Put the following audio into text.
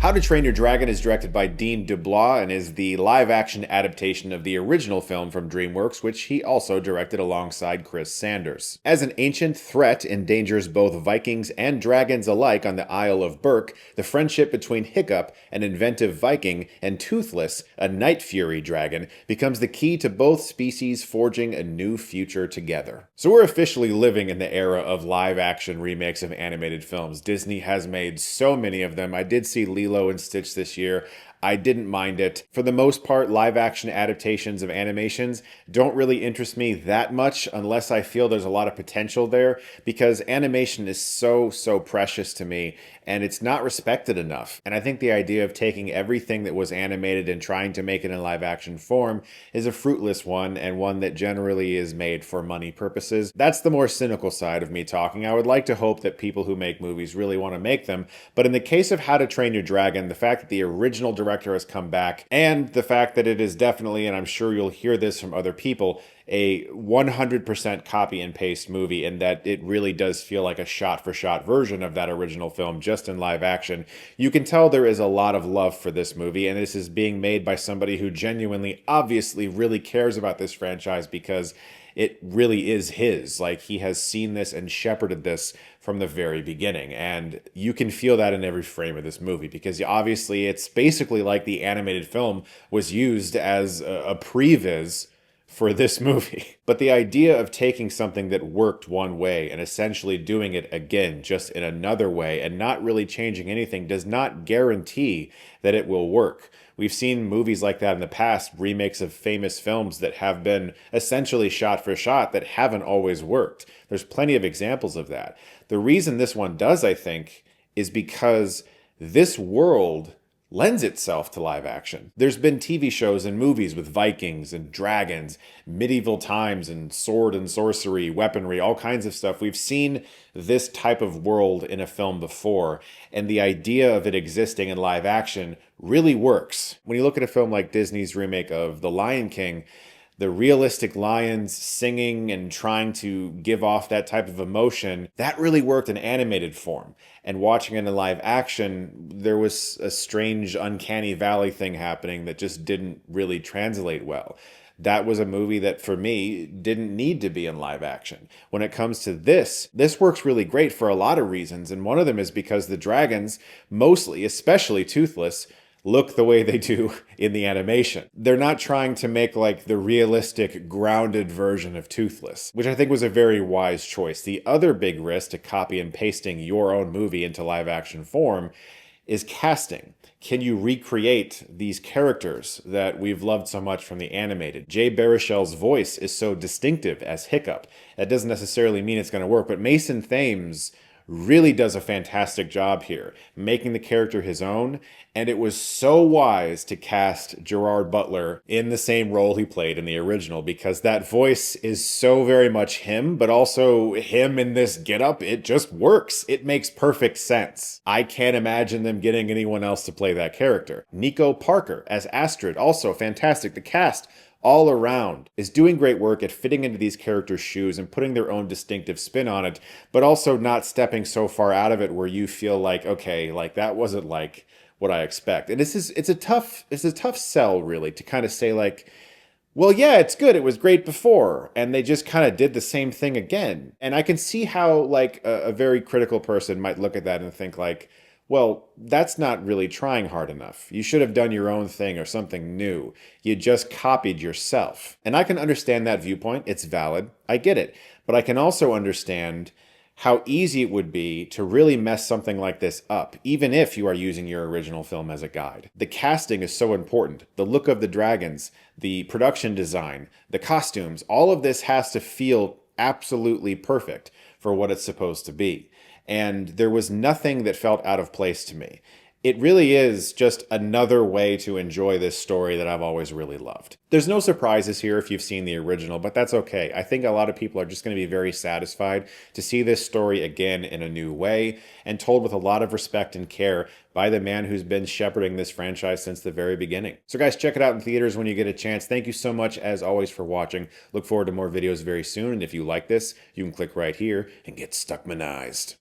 How to Train Your Dragon is directed by DeBlois and is the live-action adaptation of the original film from DreamWorks, which he also directed alongside Chris Sanders. As an ancient threat endangers both Vikings and dragons alike on the Isle of Berk, the friendship between Hiccup, an inventive Viking, and Toothless, a Night Fury dragon, becomes the key to both species forging a new future together. So we're officially living in the era of live-action remakes of animated films. Disney has made so many of them. I did see Lilo and Stitch this year. I didn't mind it. For the most part, live-action adaptations of animations don't really interest me that much unless I feel there's a lot of potential there, because animation is so precious to me, and it's not respected enough. And I think the idea of taking everything that was animated and trying to make it in live-action form is a fruitless one, and one that generally is made for money purposes. That's the more cynical side of me talking. I would like to hope that people who make movies really want to make them, but in the case of How to Train Your Dragon, the fact that the original director has come back, and the fact that it is definitely, and I'm sure you'll hear this from other people, a 100% copy and paste movie, and that it really does feel like a shot-for-shot version of that original film just in live action. You can tell there is a lot of love for this movie, and this is being made by somebody who genuinely, obviously, really cares about this franchise because it really is his. Like, he has seen this and shepherded this from the very beginning, and you can feel that in every frame of this movie, because obviously it's basically like the animated film was used as a previs for this movie. But the idea of taking something that worked one way and essentially doing it again just in another way and not really changing anything does not guarantee that it will work. We've seen movies like that in the past, remakes of famous films that have been essentially shot for shot that haven't always worked. There's plenty of examples of that. The reason this one does, I think, is because this world lends itself to live action. There's been TV shows and movies with Vikings and dragons, medieval times and sword and sorcery, weaponry, all kinds of stuff. We've seen this type of world in a film before, and the idea of it existing in live action really works. When you look at a film like Disney's remake of The Lion King, the realistic lions singing and trying to give off that type of emotion, that really worked in animated form. And watching it in live action, there was a strange uncanny valley thing happening that just didn't really translate well. That was a movie that, for me, didn't need to be in live action. When it comes to this works really great for a lot of reasons, and one of them is because the dragons, mostly, especially Toothless, look the way they do in the animation. They're not trying to make like the realistic, grounded version of Toothless, which I think was a very wise choice. The other big risk to copy and pasting your own movie into live action form is casting. Can you recreate these characters that we've loved so much from the animated? Jay Baruchel's voice is so distinctive as Hiccup. That doesn't necessarily mean it's going to work, but Mason Thames really does a fantastic job here, making the character his own, and it was so wise to cast Gerard Butler in the same role he played in the original, because that voice is so very much him, but also him in this getup. It just works. It makes perfect sense. I can't imagine them getting anyone else to play that character. Nico Parker as Astrid, also fantastic. The cast all around is doing great work at fitting into these characters' shoes and putting their own distinctive spin on it, but also not stepping so far out of it where you feel like, okay, like that wasn't like what I expect. And it's a tough sell, really, to kind of say like, well, yeah, it's good. It was great before. And they just kind of did the same thing again. And I can see how like a very critical person might look at that and think like, well, that's not really trying hard enough. You should have done your own thing or something new. You just copied yourself. And I can understand that viewpoint. It's valid. I get it. But I can also understand how easy it would be to really mess something like this up, even if you are using your original film as a guide. The casting is so important. The look of the dragons, the production design, the costumes, all of this has to feel absolutely perfect for what it's supposed to be. And there was nothing that felt out of place to me. It really is just another way to enjoy this story that I've always really loved. There's no surprises here if you've seen the original, but that's okay. I think a lot of people are just going to be very satisfied to see this story again in a new way and told with a lot of respect and care by the man who's been shepherding this franchise since the very beginning. So guys, check it out in theaters when you get a chance. Thank you so much, as always, for watching. Look forward to more videos very soon, and if you like this, you can click right here and get Stuckmanized.